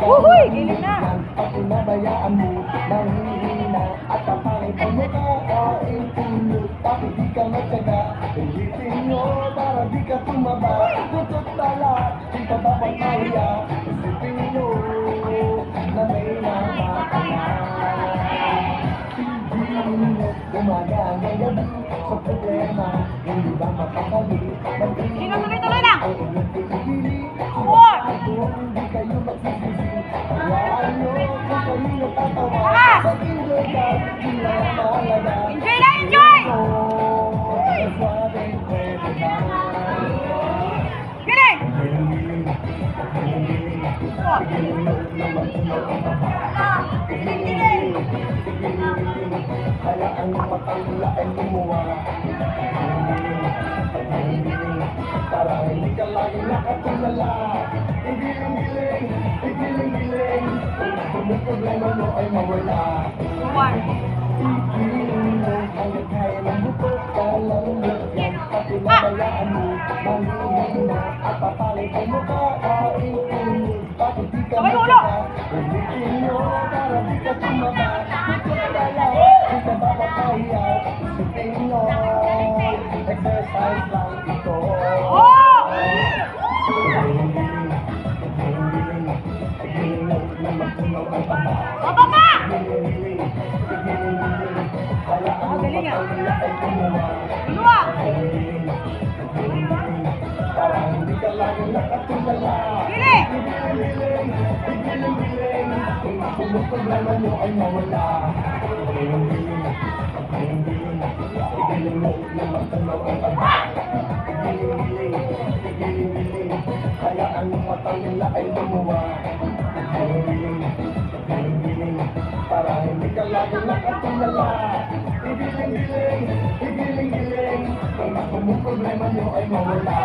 Uhuy! Giling na! Pag pinabayaan mo, mahihina at ang pangit mo kakain tulog. Bakit di ka matyaga? Pilitin nyo para di ka tumaba. Tutot tala, di ka dapat mahiya. Isipin nyo na may mama ka na. Pilitin nyo, umaga hanggang gabi sa problema. Hindi ba mapakali? Sino tuloy-tuloy lang? Ang inyong pinipili. Four! Hindi kayo magsisisi. Hayaan nyo kung kayo natatawa. Taas! Mag-enjoy ka, hindi na mahalaga. Enjoy lang, enjoy! Kasabing pwede na. Giling! Four! Hayaan nyo matangla ay lumuwa. Para hindi ka lagi nakatulala. Igiling-giling, igiling-giling. Kung may problema mo ay mawala. One! Igiling mo, hanggang kaya ng buto ka lang yan. At pinabayaan mo, mahihina. At papalit ay mukha, kain-tulog. Bakit di ka Sabay ulo! Ulitin nyo, para di ka tumaba. Di ka dala, di ka dapat mahiya. Isipin nyo, exercise lang ito. Oh! Baba pa! Galing ah. Dua! Para hindi ka lagi nakatulala. Giling! Kung ang problema nyo ay mawala. Hayaan mo matang nila ay lumuwa. Para hindi ka lagi nakatulala. Igiling-giling, igiling-giling. Kung ang problema nyo ay mawala.